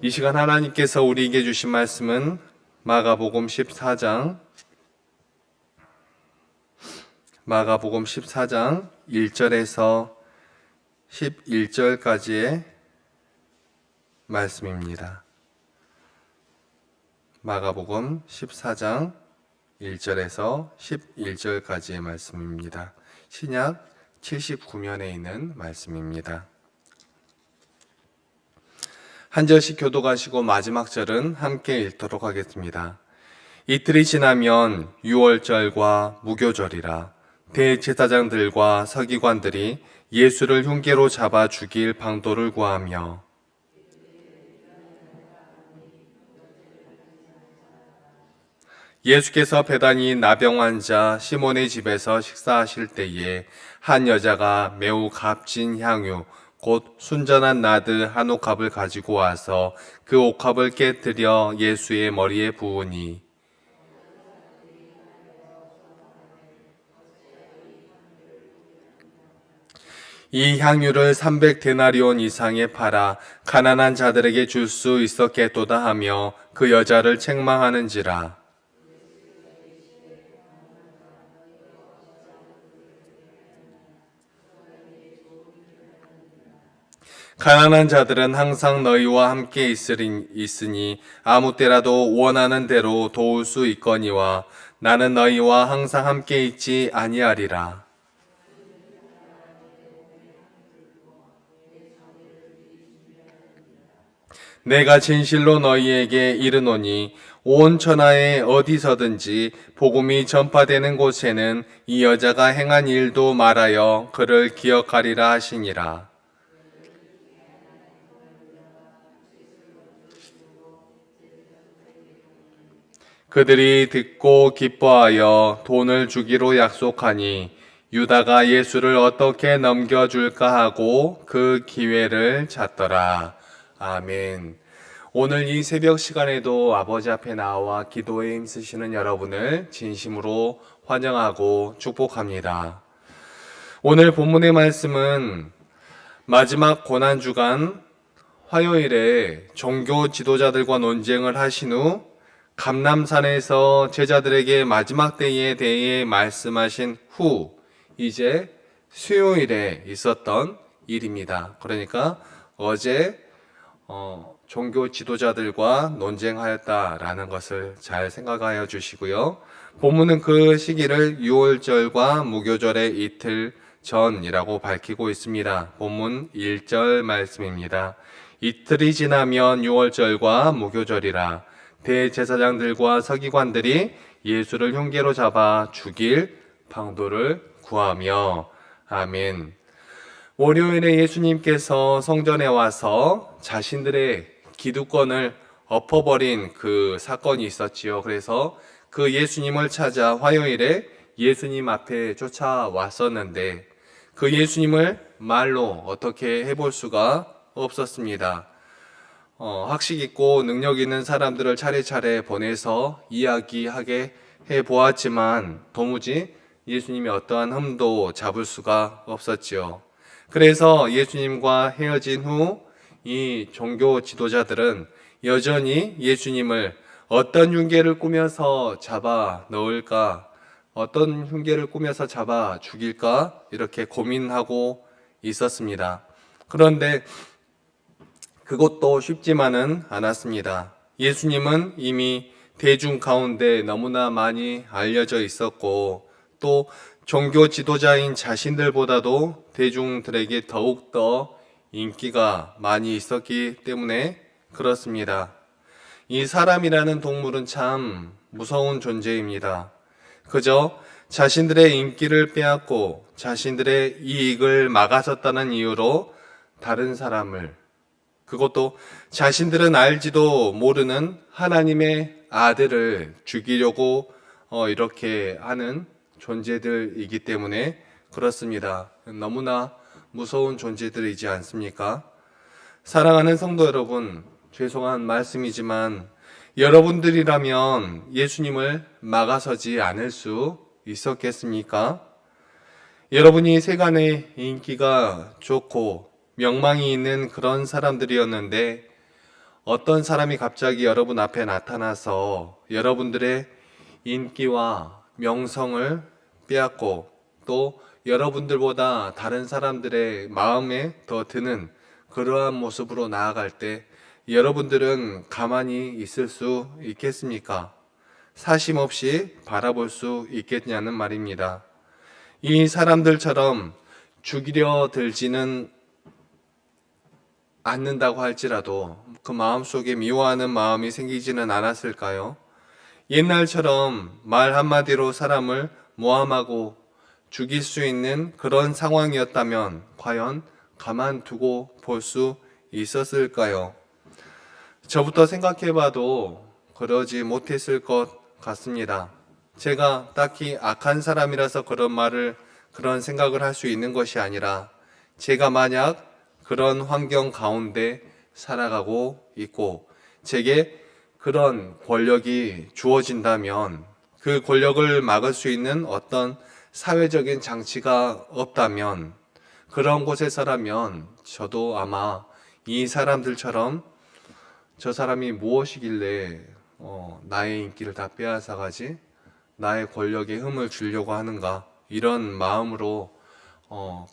이 시간 하나님께서 우리에게 주신 말씀은 마가복음 14장 1절에서 11절까지의 말씀입니다. 마가복음 14장 1절에서 11절까지의 말씀입니다. 신약 79면에 있는 말씀입니다. 한 절씩 교독하시고 마지막 절은 함께 읽도록 하겠습니다. 이틀이 지나면 유월절과 무교절이라 대제사장들과 서기관들이 예수를 흉계로 잡아 죽일 방도를 구하며 예수께서 베다니 나병 환자 시몬의 집에서 식사하실 때에 한 여자가 매우 값진 향유 곧 순전한 나드 한 옥합을 가지고 와서 그 옥합을 깨뜨려 예수의 머리에 부으니 이 향유를 300데나리온 이상에 팔아 가난한 자들에게 줄 수 있었겠도다 하며 그 여자를 책망하는지라. 가난한 자들은 항상 너희와 함께 있으니 아무 때라도 원하는 대로 도울 수 있거니와 나는 너희와 항상 함께 있지 아니하리라. 내가 진실로 너희에게 이르노니 온 천하에 어디서든지 복음이 전파되는 곳에는 이 여자가 행한 일도 말하여 그를 기억하리라 하시니라. 그들이 듣고 기뻐하여 돈을 주기로 약속하니 유다가 예수를 어떻게 넘겨줄까 하고 그 기회를 찾더라. 아멘. 오늘 이 새벽 시간에도 아버지 앞에 나와 기도에 힘쓰시는 여러분을 진심으로 환영하고 축복합니다. 오늘 본문의 말씀은 마지막 고난주간 화요일에 종교 지도자들과 논쟁을 하신 후 감람산에서 제자들에게 마지막 때에 대해 말씀하신 후 이제 수요일에 있었던 일입니다. 그러니까 어제 종교 지도자들과 논쟁하였다라는 것을 잘 생각하여 주시고요. 본문은 그 시기를 유월절과 무교절의 이틀 전이라고 밝히고 있습니다. 본문 1절 말씀입니다. 이틀이 지나면 유월절과 무교절이라 대제사장들과 서기관들이 예수를 흉계로 잡아 죽일 방도를 구하며 아멘. 월요일에 예수님께서 성전에 와서 자신들의 기득권을 엎어버린 그 사건이 있었지요. 그래서 그 예수님을 찾아 화요일에 예수님 앞에 쫓아왔었는데 그 예수님을 말로 어떻게 해볼 수가 없었습니다. 학식 있고 능력 있는 사람들을 차례차례 보내서 이야기하게 해보았지만 도무지 예수님이 어떠한 흠도 잡을 수가 없었지요. 그래서 예수님과 헤어진 후 이 종교 지도자들은 여전히 예수님을 어떤 흉계를 꾸며서 잡아 넣을까, 어떤 흉계를 꾸며서 잡아 죽일까 이렇게 고민하고 있었습니다. 그런데 그것도 쉽지만은 않았습니다. 예수님은 이미 대중 가운데 너무나 많이 알려져 있었고 또 종교 지도자인 자신들보다도 대중들에게 더욱더 인기가 많이 있었기 때문에 그렇습니다. 이 사람이라는 동물은 참 무서운 존재입니다. 그저 자신들의 인기를 빼앗고 자신들의 이익을 막아섰다는 이유로 다른 사람을 그것도 자신들은 알지도 모르는 하나님의 아들을 죽이려고 이렇게 하는 존재들이기 때문에 그렇습니다. 너무나 무서운 존재들이지 않습니까? 사랑하는 성도 여러분, 죄송한 말씀이지만 여러분들이라면 예수님을 막아서지 않을 수 있었겠습니까? 여러분이 세간의 인기가 좋고 명망이 있는 그런 사람들이었는데 어떤 사람이 갑자기 여러분 앞에 나타나서 여러분들의 인기와 명성을 빼앗고 또 여러분들보다 다른 사람들의 마음에 더 드는 그러한 모습으로 나아갈 때 여러분들은 가만히 있을 수 있겠습니까? 사심 없이 바라볼 수 있겠냐는 말입니다. 이 사람들처럼 죽이려 들지는 않는다고 할지라도 그 마음속에 미워하는 마음이 생기지는 않았을까요? 옛날처럼 말 한마디로 사람을 모함하고 죽일 수 있는 그런 상황이었다면 과연 가만두고 볼 수 있었을까요? 저부터 생각해봐도 그러지 못했을 것 같습니다. 제가 딱히 악한 사람이라서 그런 생각을 할 수 있는 것이 아니라 제가 만약 그런 환경 가운데 살아가고 있고 제게 그런 권력이 주어진다면 그 권력을 막을 수 있는 어떤 사회적인 장치가 없다면 그런 곳에서라면 저도 아마 이 사람들처럼 저 사람이 무엇이길래 나의 인기를 다 빼앗아가지? 나의 권력에 흠을 주려고 하는가? 이런 마음으로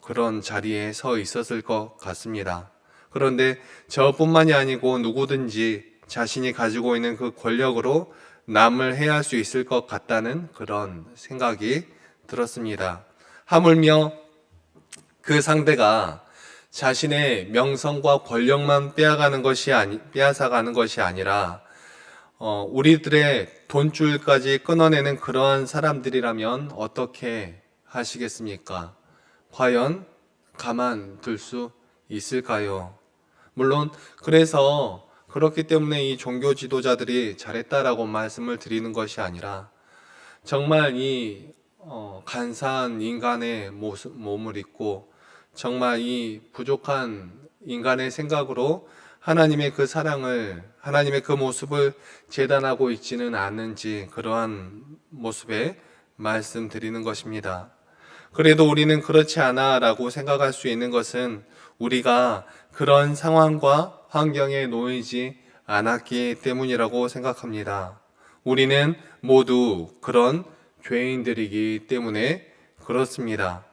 그런 자리에 서 있었을 것 같습니다. 그런데 저뿐만이 아니고 누구든지 자신이 가지고 있는 그 권력으로 남을 해할 수 있을 것 같다는 그런 생각이 들었습니다. 하물며 그 상대가 자신의 명성과 권력만 빼앗아가는 것이 아니라 우리들의 돈줄까지 끊어내는 그러한 사람들이라면 어떻게 하시겠습니까? 과연 가만둘 수 있을까요? 물론 그래서 그렇기 때문에 이 종교 지도자들이 잘했다라고 말씀을 드리는 것이 아니라 정말 이 간사한 인간의 몸을 입고 정말 이 부족한 인간의 생각으로 하나님의 그 사랑을, 하나님의 그 모습을 재단하고 있지는 않은지 그러한 모습에 말씀드리는 것입니다. 그래도 우리는 그렇지 않아 라고 생각할 수 있는 것은 우리가 그런 상황과 환경에 놓이지 않았기 때문이라고 생각합니다. 우리는 모두 그런 죄인들이기 때문에 그렇습니다.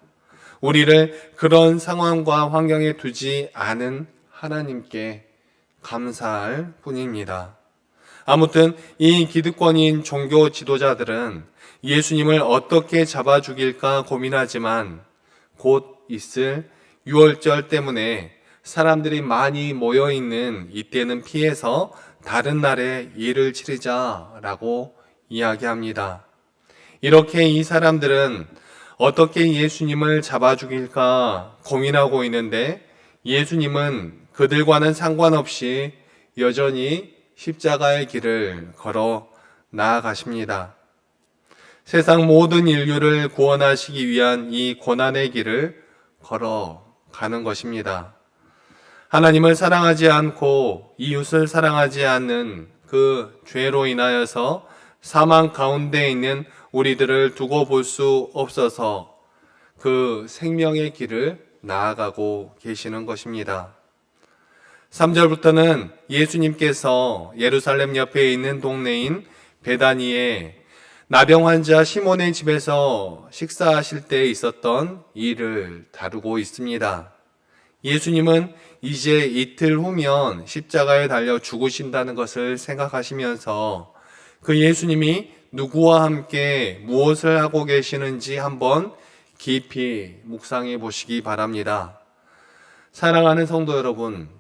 우리를 그런 상황과 환경에 두지 않은 하나님께 감사할 뿐입니다. 아무튼 이 기득권인 종교 지도자들은 예수님을 어떻게 잡아 죽일까 고민하지만 곧 있을 유월절 때문에 사람들이 많이 모여 있는 이때는 피해서 다른 날에 예를 치르자라고 이야기합니다. 이렇게 이 사람들은 어떻게 예수님을 잡아 죽일까 고민하고 있는데 예수님은 그들과는 상관없이 여전히 십자가의 길을 걸어 나아가십니다. 세상 모든 인류를 구원하시기 위한 이 고난의 길을 걸어가는 것입니다. 하나님을 사랑하지 않고 이웃을 사랑하지 않는 그 죄로 인하여서 사망 가운데 있는 우리들을 두고 볼 수 없어서 그 생명의 길을 나아가고 계시는 것입니다. 3절부터는 예수님께서 예루살렘 옆에 있는 동네인 베다니에 나병 환자 시몬의 집에서 식사하실 때 있었던 일을 다루고 있습니다. 예수님은 이제 이틀 후면 십자가에 달려 죽으신다는 것을 생각하시면서 그 예수님이 누구와 함께 무엇을 하고 계시는지 한번 깊이 묵상해 보시기 바랍니다. 사랑하는 성도 여러분,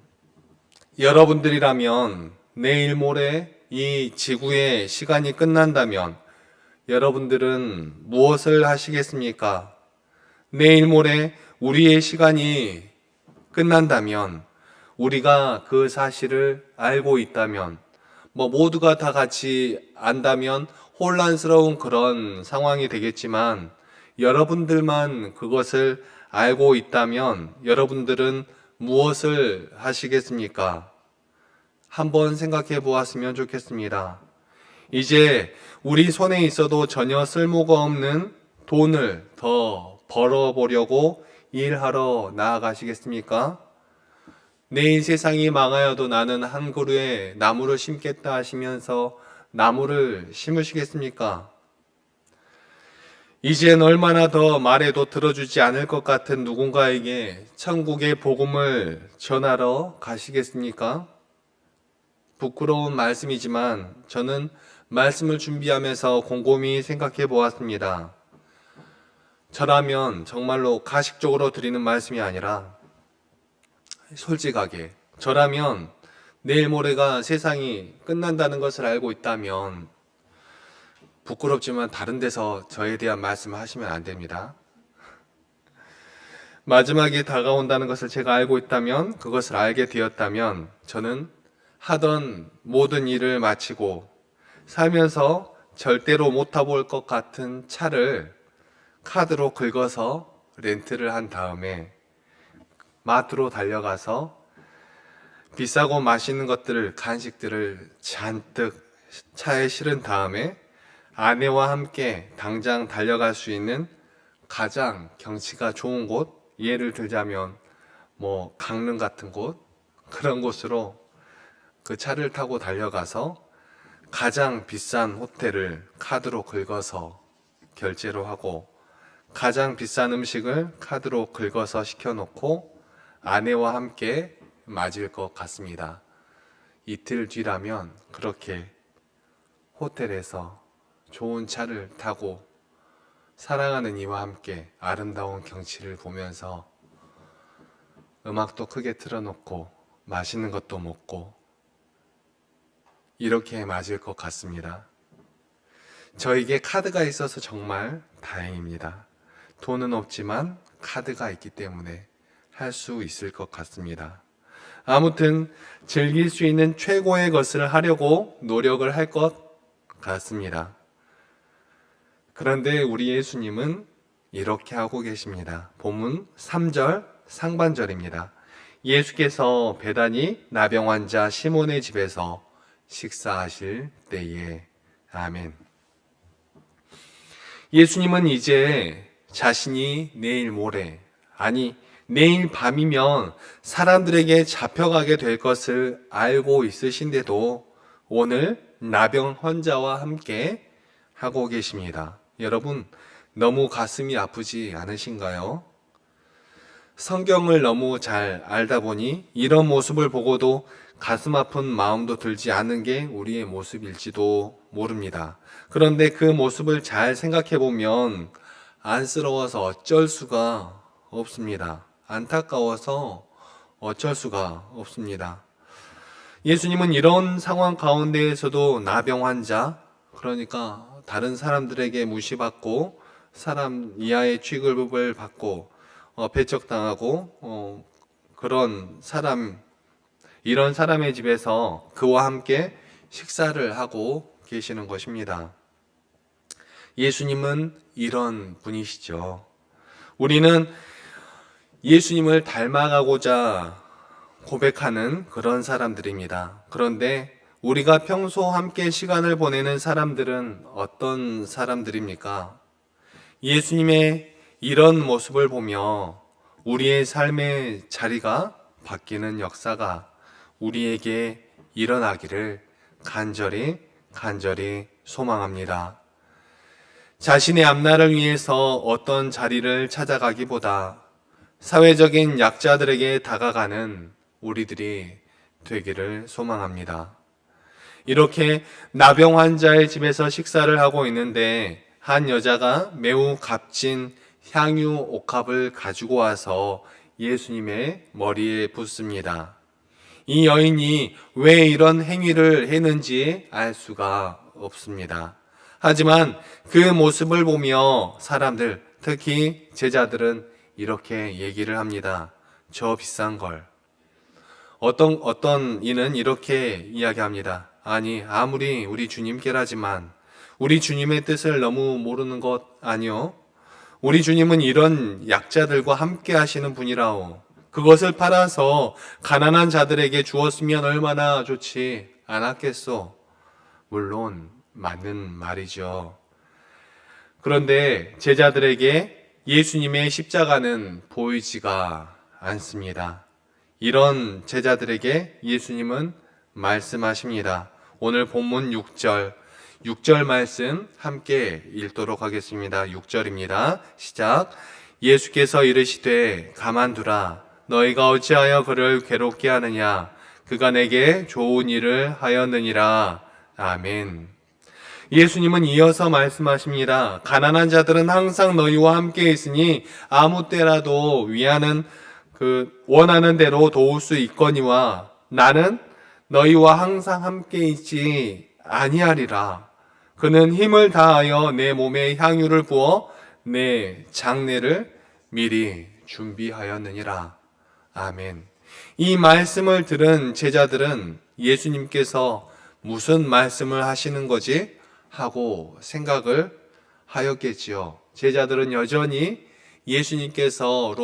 여러분들이라면 내일 모레 이 지구의 시간이 끝난다면 여러분들은 무엇을 하시겠습니까? 내일 모레 우리의 시간이 끝난다면 우리가 그 사실을 알고 있다면 모두가 다 같이 안다면 혼란스러운 그런 상황이 되겠지만 여러분들만 그것을 알고 있다면 여러분들은 무엇을 하시겠습니까? 한번 생각해 보았으면 좋겠습니다. 이제 우리 손에 있어도 전혀 쓸모가 없는 돈을 더 벌어보려고 일하러 나아가시겠습니까? 내일 세상이 망하여도 나는 한 그루의 나무를 심겠다 하시면서 나무를 심으시겠습니까? 이젠 얼마나 더 말해도 들어주지 않을 것 같은 누군가에게 천국의 복음을 전하러 가시겠습니까? 부끄러운 말씀이지만 저는 말씀을 준비하면서 곰곰이 생각해 보았습니다. 저라면 정말로 가식적으로 드리는 말씀이 아니라 솔직하게, 저라면 내일 모레가 세상이 끝난다는 것을 알고 있다면 부끄럽지만 다른 데서 저에 대한 말씀을 하시면 안 됩니다. 마지막이 다가온다는 것을 제가 알고 있다면, 그것을 알게 되었다면 저는 하던 모든 일을 마치고 살면서 절대로 못 타볼 것 같은 차를 카드로 긁어서 렌트를 한 다음에 마트로 달려가서 비싸고 맛있는 것들을, 간식들을 잔뜩 차에 실은 다음에 아내와 함께 당장 달려갈 수 있는 가장 경치가 좋은 곳, 예를 들자면 강릉 같은 곳, 그런 곳으로 그 차를 타고 달려가서 가장 비싼 호텔을 카드로 긁어서 결제로 하고 가장 비싼 음식을 카드로 긁어서 시켜놓고 아내와 함께 맞을 것 같습니다. 이틀 뒤라면 그렇게 호텔에서 좋은 차를 타고 사랑하는 이와 함께 아름다운 경치를 보면서 음악도 크게 틀어놓고 맛있는 것도 먹고 이렇게 맞을 것 같습니다. 저에게 카드가 있어서 정말 다행입니다. 돈은 없지만 카드가 있기 때문에 할 수 있을 것 같습니다. 아무튼 즐길 수 있는 최고의 것을 하려고 노력을 할 것 같습니다. 그런데 우리 예수님은 이렇게 하고 계십니다. 본문 3절 상반절입니다. 예수께서 베다니 나병 환자 시몬의 집에서 식사하실 때에. 아멘. 예수님은 이제 자신이 내일 모레, 아니 내일 밤이면 사람들에게 잡혀가게 될 것을 알고 있으신데도 오늘 나병 환자와 함께 하고 계십니다. 여러분, 너무 가슴이 아프지 않으신가요? 성경을 너무 잘 알다 보니 이런 모습을 보고도 가슴 아픈 마음도 들지 않은 게 우리의 모습일지도 모릅니다. 그런데 그 모습을 잘 생각해 보면 안쓰러워서 어쩔 수가 없습니다. 안타까워서 어쩔 수가 없습니다. 예수님은 이런 상황 가운데에서도 나병 환자, 그러니까 다른 사람들에게 무시받고 사람 이하의 취급을 받고 배척당하고 그런 사람, 이런 사람의 집에서 그와 함께 식사를 하고 계시는 것입니다. 예수님은 이런 분이시죠. 우리는 예수님을 닮아가고자 고백하는 그런 사람들입니다. 그런데 우리가 평소 함께 시간을 보내는 사람들은 어떤 사람들입니까? 예수님의 이런 모습을 보며 우리의 삶의 자리가 바뀌는 역사가 우리에게 일어나기를 간절히 소망합니다. 자신의 앞날을 위해서 어떤 자리를 찾아가기보다 사회적인 약자들에게 다가가는 우리들이 되기를 소망합니다. 이렇게 나병 환자의 집에서 식사를 하고 있는데 한 여자가 매우 값진 향유 옥합을 가지고 와서 예수님의 머리에 붓습니다. 이 여인이 왜 이런 행위를 했는지 알 수가 없습니다. 하지만 그 모습을 보며 사람들, 특히 제자들은 이렇게 얘기를 합니다. 저 비싼 걸. 어떤 이는 이렇게 이야기합니다. 아니, 아무리 우리 주님께라지만 우리 주님의 뜻을 너무 모르는 것 아니요? 우리 주님은 이런 약자들과 함께 하시는 분이라오. 그것을 팔아서 가난한 자들에게 주었으면 얼마나 좋지 않았겠소. 물론 맞는 말이죠. 그런데 제자들에게 예수님의 십자가는 보이지가 않습니다. 이런 제자들에게 예수님은 말씀하십니다. 오늘 본문 6절 말씀 함께 읽도록 하겠습니다. 6절입니다. 시작. 예수께서 이르시되 가만두라. 너희가 어찌하여 그를 괴롭게 하느냐. 그가 내게 좋은 일을 하였느니라. 아멘. 예수님은 이어서 말씀하십니다. 가난한 자들은 항상 너희와 함께 있으니 아무 때라도 위하는 원하는 대로 도울 수 있거니와 나는 너희와 항상 함께 있지 아니하리라. 그는 힘을 다하여 내 몸에 향유를 부어 내 장례를 미리 준비하였느니라. 아멘. 이 말씀을 들은 제자들은 예수님께서 무슨 말씀을 하시는 거지? 하고 생각을 하였겠지요. 제자들은 여전히 예수님께서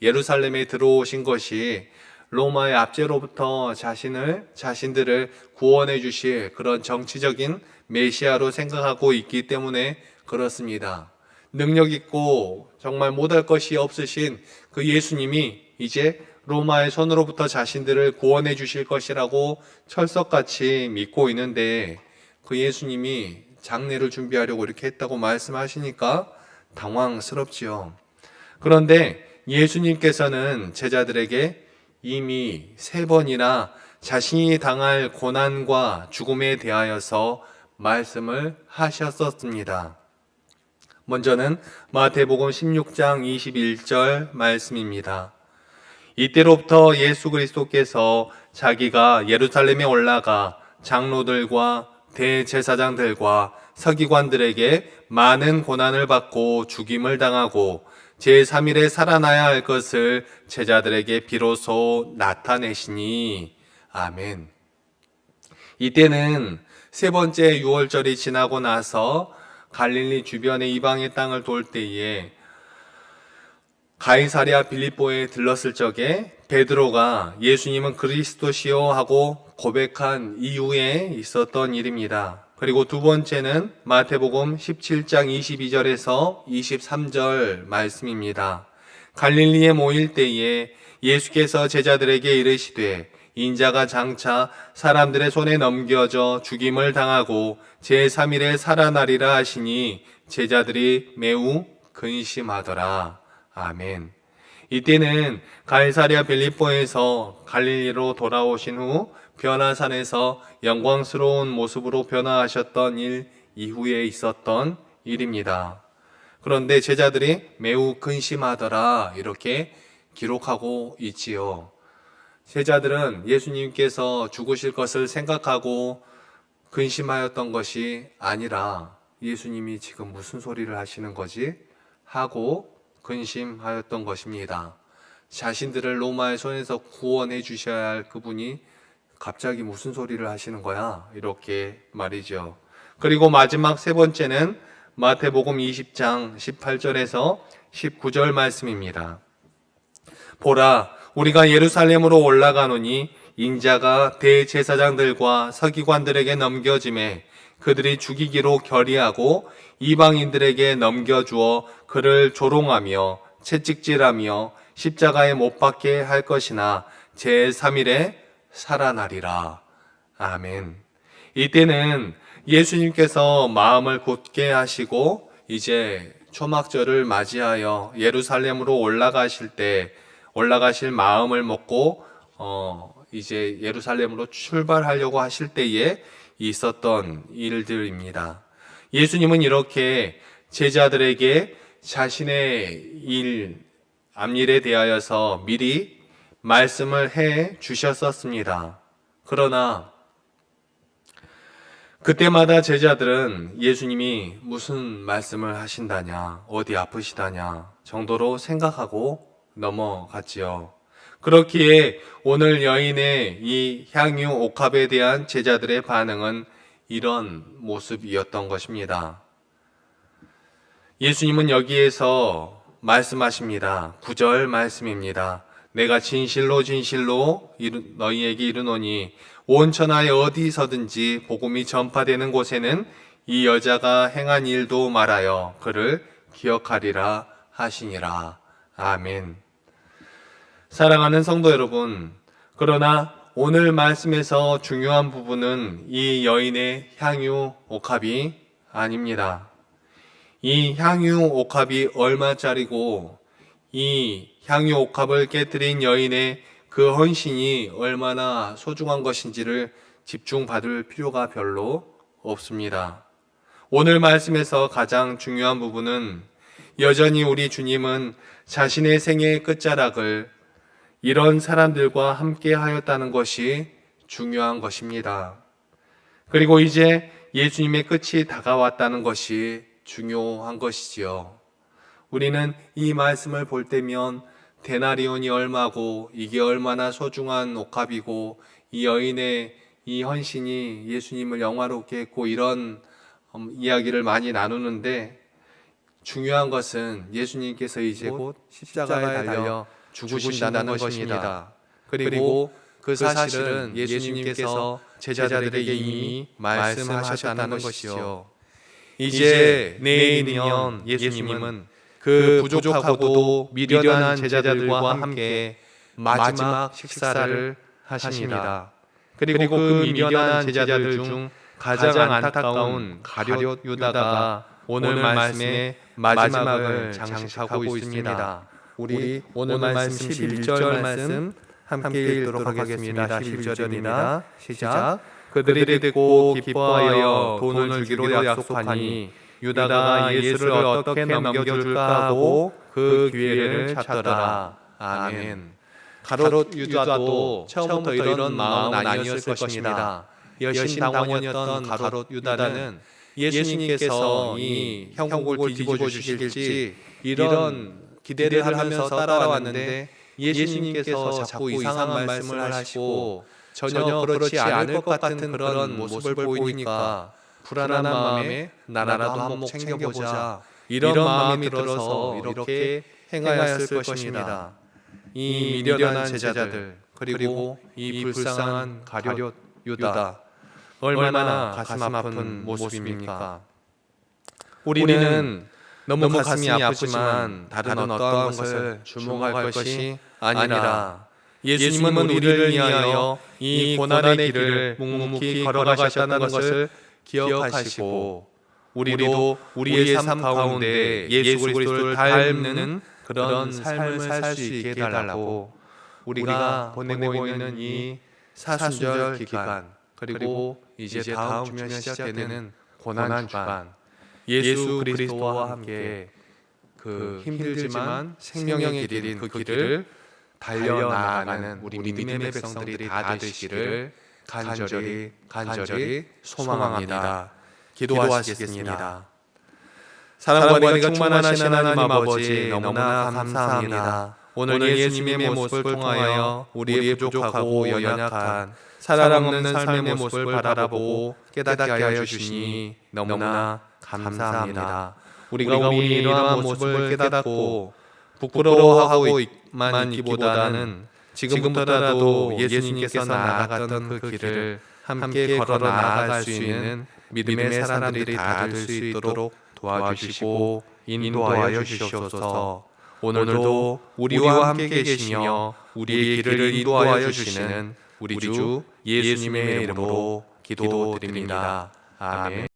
예루살렘에 들어오신 것이 로마의 압제로부터 자신들을 구원해 주실 그런 정치적인 메시아로 생각하고 있기 때문에 그렇습니다. 능력 있고 정말 못할 것이 없으신 그 예수님이 이제 로마의 손으로부터 자신들을 구원해 주실 것이라고 철석같이 믿고 있는데 그 예수님이 장례를 준비하려고 이렇게 했다고 말씀하시니까 당황스럽지요. 그런데 예수님께서는 제자들에게 이미 3번이나 자신이 당할 고난과 죽음에 대하여서 말씀을 하셨었습니다. 먼저는 마태복음 16장 21절 말씀입니다. 이때로부터 예수 그리스도께서 자기가 예루살렘에 올라가 장로들과 대제사장들과 서기관들에게 많은 고난을 받고 죽임을 당하고 제3일에 살아나야 할 것을 제자들에게 비로소 나타내시니. 아멘. 이때는 3번째 유월절이 지나고 나서 갈릴리 주변의 이방의 땅을 돌 때에 가이사랴 빌립보에 들렀을 적에 베드로가 예수님은 그리스도시요 하고 고백한 이후에 있었던 일입니다. 그리고 두 번째는 마태복음 17장 22절에서 23절 말씀입니다. 갈릴리에 모일 때에 예수께서 제자들에게 이르시되 인자가 장차 사람들의 손에 넘겨져 죽임을 당하고 제3일에 살아나리라 하시니 제자들이 매우 근심하더라. 아멘. 이때는 가이사랴 빌립보에서 갈릴리로 돌아오신 후 변화산에서 영광스러운 모습으로 변화하셨던 일 이후에 있었던 일입니다. 그런데 제자들이 매우 근심하더라 이렇게 기록하고 있지요. 제자들은 예수님께서 죽으실 것을 생각하고 근심하였던 것이 아니라 예수님이 지금 무슨 소리를 하시는 거지? 하고 근심하였던 것입니다. 자신들을 로마의 손에서 구원해 주셔야 할 그분이 갑자기 무슨 소리를 하시는 거야? 이렇게 말이죠. 그리고 마지막 3번째는 마태복음 20장 18절에서 19절 말씀입니다. 보라, 우리가 예루살렘으로 올라가노니 인자가 대제사장들과 서기관들에게 넘겨짐에 그들이 죽이기로 결의하고 이방인들에게 넘겨주어 그를 조롱하며 채찍질하며 십자가에 못 박게 할 것이나 제3일에 살아나리라. 아멘. 이때는 예수님께서 마음을 굳게 하시고 이제 초막절을 맞이하여 예루살렘으로 올라가실 마음을 먹고 이제 예루살렘으로 출발하려고 하실 때에 있었던 일들입니다. 예수님은 이렇게 제자들에게 자신의 앞일에 대하여서 미리 말씀을 해 주셨었습니다. 그러나 그때마다 제자들은 예수님이 무슨 말씀을 하신다냐, 어디 아프시다냐 정도로 생각하고 넘어갔지요. 그렇기에 오늘 여인의 이 향유 옥합에 대한 제자들의 반응은 이런 모습이었던 것입니다. 예수님은 여기에서 말씀하십니다. 9절 말씀입니다. 내가 진실로 너희에게 이르노니 온 천하에 어디서든지 복음이 전파되는 곳에는 이 여자가 행한 일도 말하여 그를 기억하리라 하시니라. 아멘. 사랑하는 성도 여러분, 그러나 오늘 말씀에서 중요한 부분은 이 여인의 향유 옥합이 아닙니다. 이 향유 옥합이 얼마짜리고 이 향유 옥합을 깨뜨린 여인의 그 헌신이 얼마나 소중한 것인지를 집중받을 필요가 별로 없습니다. 오늘 말씀에서 가장 중요한 부분은 여전히 우리 주님은 자신의 생애의 끝자락을 이런 사람들과 함께 하였다는 것이 중요한 것입니다. 그리고 이제 예수님의 끝이 다가왔다는 것이 중요한 것이지요. 우리는 이 말씀을 볼 때면 데나리온이 얼마고 이게 얼마나 소중한 옥합이고 이 여인의 이 헌신이 예수님을 영화롭게 했고 이런 이야기를 많이 나누는데 중요한 것은 예수님께서 이제 곧 십자가에 달려 죽으신다는 것입니다. 그리고 그 사실은 예수님께서 제자들에게 이미 말씀하셨다는 것이죠. 이제 내일이면 예수님은 그 부족하고도 미련한 제자들과 함께 마지막 식사를 하십니다. 그리고 그 미련한 제자들 중 가장 안타까운 가룟 유다가 오늘 말씀의 마지막을 장식하고 있습니다. 우리 오늘 말씀 11절 말씀 함께 읽도록 하겠습니다. 11절입니다. 시작. 그들이 듣고 기뻐하여 돈을 주기로 약속하니 유다가 예수를 어떻게 넘겨줄까 하고 그 기회를 찾더라. 아멘. 가롯 유다도 처음부터 이런 마음은 아니었을 것입니다. 여신당원이었던 가롯 유다는 예수님께서 이 형국을 뒤집어 주실지 이런 기대를 하면서 따라왔는데 예수님께서 자꾸 이상한 말씀을 하시고 전혀 그렇지 않을 것 같은 그런 모습을 보이니까 불안한 마음에 나라도 한몫 챙겨보자 이런 마음이 들어서 이렇게 행하였을 것입니다. 이 미련한 제자들 그리고 이 불쌍한 가룟 유다 얼마나 가슴 아픈 모습입니까? 우리는 너무 가슴이 아프지만 다른 어떠한 것을 주목할 것이 아니라 예수님은 우리를 위하여 이 고난의 길을 묵묵히 걸어가셨다는 것을 기억하시고 우리도 우리의 삶 가운데 예수 그리스도를 닮는 그런 삶을 살 수 있게 해달라고 우리가 보내고 있는 이 사순절 기간 그리고 이제 다음 주면 시작되는 고난 주간 예수 그리스도와 함께 그 힘들지만 생명의 길인 그 길을 달려나가는 우리 믿음의 백성들이 다 되시기를 간절히 소망합니다. 기도하시겠습니다. 사랑과 은혜가 충만하신 하나님 아버지 너무나 감사합니다. 오늘 예수님의 모습을 통하여 우리의 부족하고 연약한 사랑 없는 삶의 모습을 바라보고 깨닫게 하여 주시니 너무나 감사합니다. 우리가 우리 이러한 모습을 깨닫고 부끄러워하고만 있기보다는 지금부터라도 예수님께서 나아갔던 그 길을 함께 걸어 나아갈 수 있는 믿음의 사람들이 다 될 수 있도록 도와주시고 인도하여 주시옵소서. 오늘도 우리와 함께 계시며 우리의 길을 인도하여 주시는 우리 주 예수님의 이름으로 기도드립니다. 아멘.